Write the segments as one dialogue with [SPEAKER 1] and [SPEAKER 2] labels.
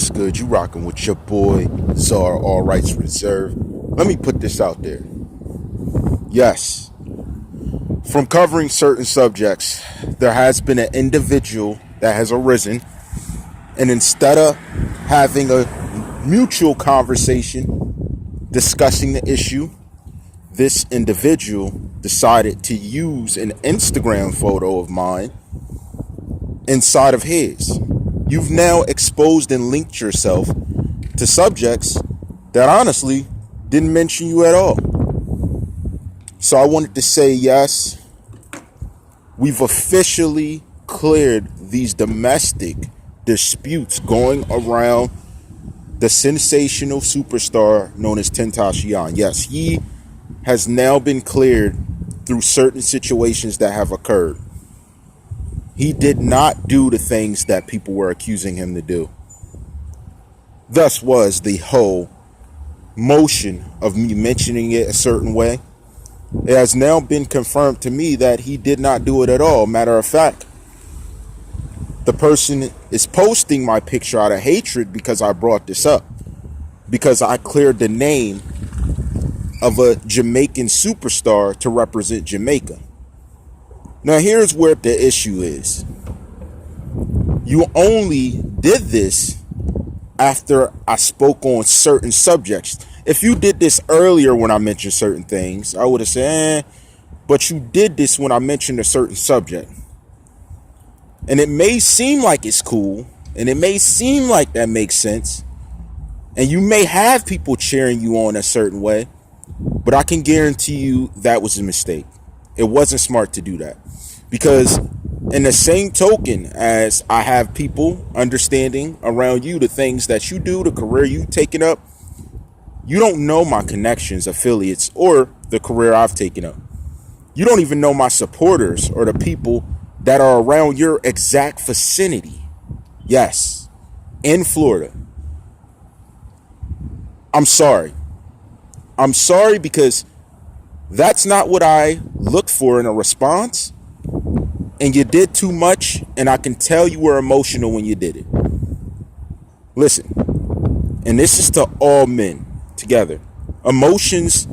[SPEAKER 1] What's good? You rocking with your boy TheCzarr, all rights reserved. Let me put this out there. Yes, from covering certain subjects, there has been an individual that has arisen, and instead of having a mutual conversation discussing the issue, this individual decided to use an Instagram photo of mine inside of his. You've now exposed and linked yourself to subjects that honestly didn't mention you at all. So I wanted to say, yes, we've officially cleared these domestic disputes going around the sensational superstar known as TheCzarr. Yes, he has now been cleared through certain situations that have occurred. He did not do the things that people were accusing him to do. Thus was the whole motion of me mentioning it a certain way. It has now been confirmed to me that he did not do it at all. Matter of fact, the person is posting my picture out of hatred because I brought this up. Because I cleared the name of a Jamaican superstar to represent Jamaica. Now, here's where the issue is. You only did this after I spoke on certain subjects. If you did this earlier when I mentioned certain things, I would have said, but you did this when I mentioned a certain subject. And it may seem like it's cool, and it may seem like that makes sense, and you may have people cheering you on a certain way, but I can guarantee you that was a mistake. It wasn't smart to do that. Because in the same token as I have people understanding around you the things that you do, the career you've taken up, you don't know my connections, affiliates, or the career I've taken up. You don't even know my supporters or the people that are around your exact vicinity. Yes, in Florida. I'm sorry. I'm sorry because that's not what I looked for in a response. And you did too much, and I can tell you were emotional when you did it. Listen, and this is to all men together. Emotions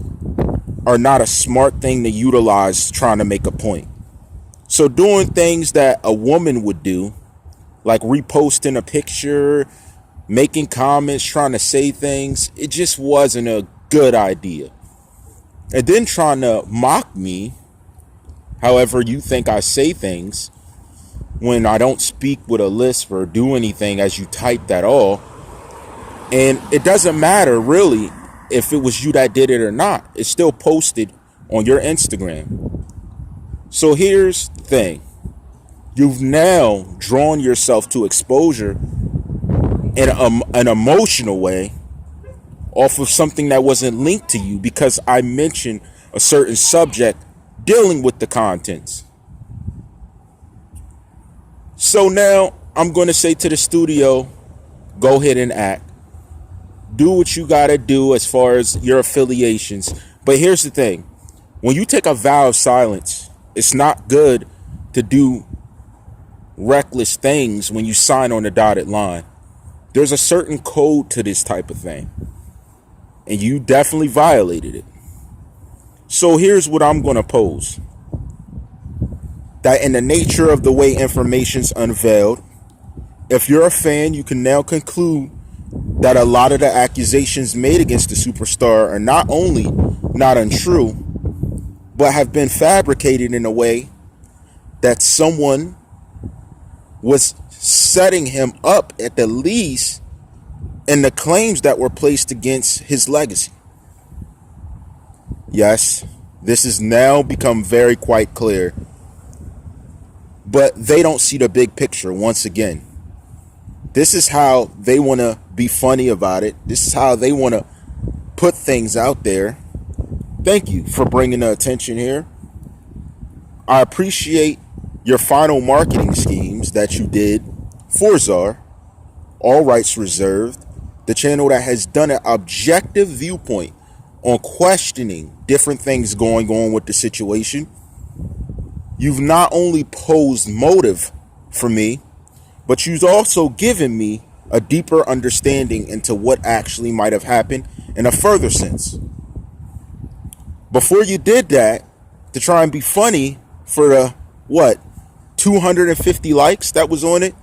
[SPEAKER 1] are not a smart thing to utilize trying to make a point. So doing things that a woman would do, like reposting a picture, making comments, trying to say things, it just wasn't a good idea. And then trying to mock me, however you think I say things, when I don't speak with a lisp or do anything as you typed at all. And it doesn't matter really if it was you that did it or not. It's still posted on your Instagram. So here's the thing. You've now drawn yourself to exposure in an emotional way off of something that wasn't linked to you because I mentioned a certain subject dealing with the contents. So now I'm going to say to the studio, go ahead and act. Do what you got to do as far as your affiliations. But here's the thing. When you take a vow of silence, it's not good to do reckless things when you sign on the dotted line. There's a certain code to this type of thing. And you definitely violated it. So here's what I'm going to pose. That in the nature of the way information's unveiled, if you're a fan, you can now conclude that a lot of the accusations made against the superstar are not only not untrue, but have been fabricated in a way that someone was setting him up at the least in the claims that were placed against his legacy. Yes, this has now become very quite clear. But they don't see the big picture once again. This is how they want to be funny about it. This is how they want to put things out there. Thank you for bringing the attention here. I appreciate your final marketing schemes that you did for TheCzarr, all rights reserved, the channel that has done an objective viewpoint on questioning different things going on with the situation. You've not only posed motive for me, but you've also given me a deeper understanding into what actually might have happened in a further sense. Before you did that, to try and be funny for the, 250 likes that was on it,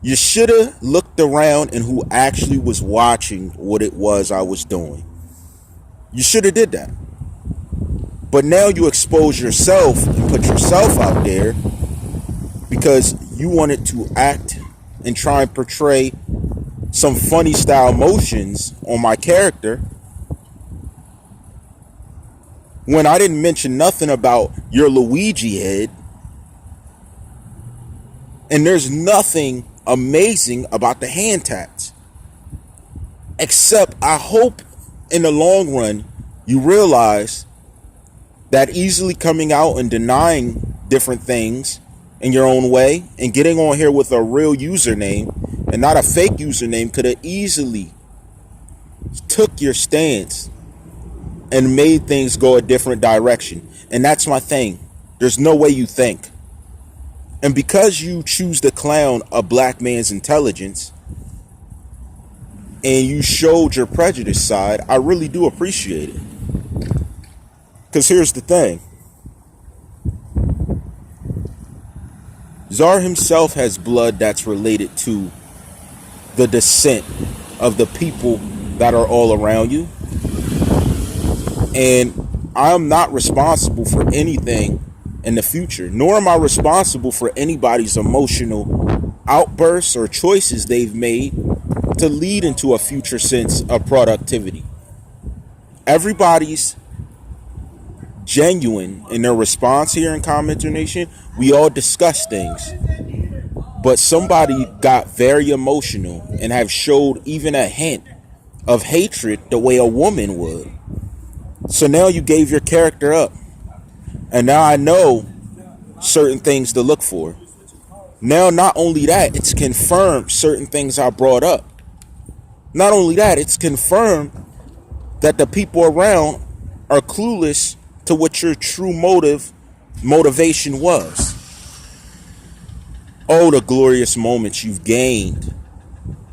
[SPEAKER 1] you should have looked around and who actually was watching what it was I was doing. You should have did that. But now you expose yourself and put yourself out there because you wanted to act and try and portray some funny style motions on my character when I didn't mention nothing about your Luigi head. And there's nothing amazing about the hand tats. Except I hope in the long run you realize that easily coming out and denying different things in your own way and getting on here with a real username and not a fake username could have easily took your stance and made things go a different direction. And that's my thing. There's no way you think. And because you choose to clown a black man's intelligence and you showed your prejudice side, I really do appreciate it. Because here's the thing. TheCzarr himself has blood that's related to the descent of the people that are all around you. And I'm not responsible for anything in the future, nor am I responsible for anybody's emotional outbursts or choices they've made to lead into a future sense of productivity. Everybody's genuine in their response here in CommenterNation. We all discuss things, but somebody got very emotional and have showed even a hint of hatred the way a woman would. So now you gave your character up. And now I know certain things to look for. Now, not only that, it's confirmed certain things I brought up. Not only that, it's confirmed that the people around are clueless to what your true motivation was. Oh, the glorious moments you've gained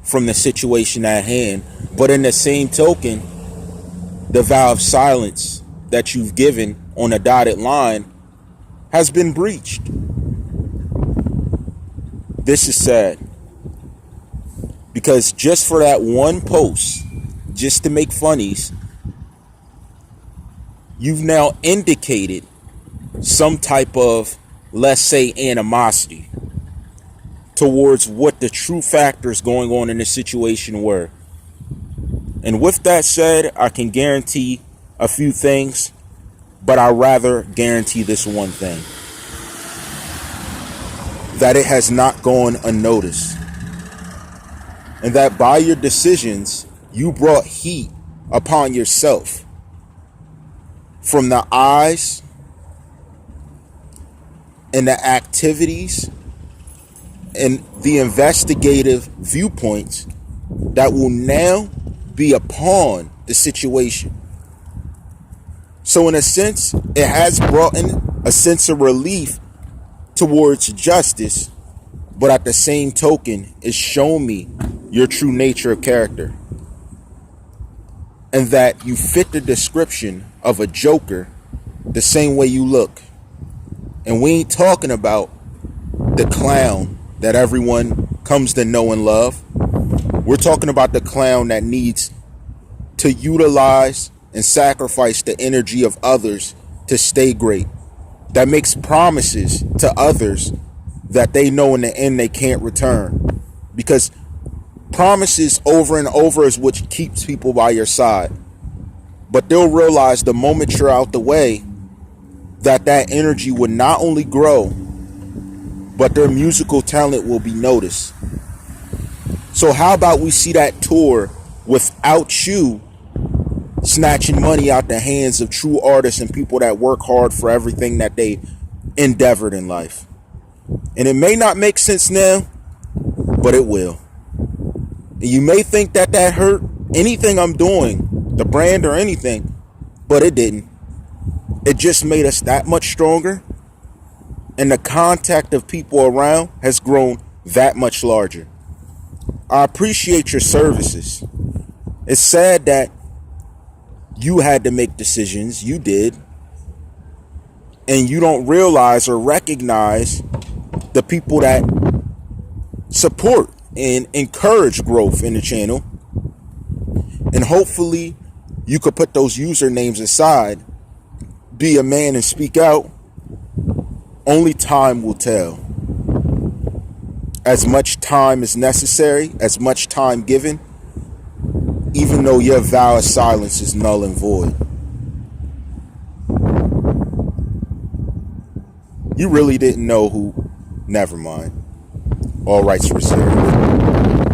[SPEAKER 1] from the situation at hand. But in the same token, the vow of silence that you've given on a dotted line has been breached. This is sad. Because just for that one post, just to make funnies, you've now indicated some type of, let's say, animosity towards what the true factors going on in the situation were. And with that said, I can guarantee a few things, but I'd rather guarantee this one thing: that it has not gone unnoticed. And that by your decisions, you brought heat upon yourself from the eyes and the activities and the investigative viewpoints that will now be upon the situation. So in a sense, it has brought in a sense of relief towards justice, but at the same token, it's shown me your true nature of character. And that you fit the description of a joker the same way you look. And we ain't talking about the clown that everyone comes to know and love. We're talking about the clown that needs to utilize and sacrifice the energy of others to stay great. That makes promises to others that they know in the end they can't return. Because promises over and over is what keeps people by your side. But they'll realize the moment you're out the way that that energy would not only grow, but their musical talent will be noticed. So how about we see that tour without you snatching money out the hands of true artists and people that work hard for everything that they endeavored in life. And it may not make sense now, but it will. And you may think that that hurt anything I'm doing, the brand or anything, but it didn't. It just made us that much stronger, and the contact of people around has grown that much larger. I appreciate your services. It's sad that you had to make decisions. You did. And you don't realize or recognize the people that support and encourage growth in the channel. And hopefully you could put those usernames aside, be a man and speak out. Only time will tell. As much time is necessary, as much time given, even though your vow of silence is null and void. You really didn't know who. Never mind. All rights reserved.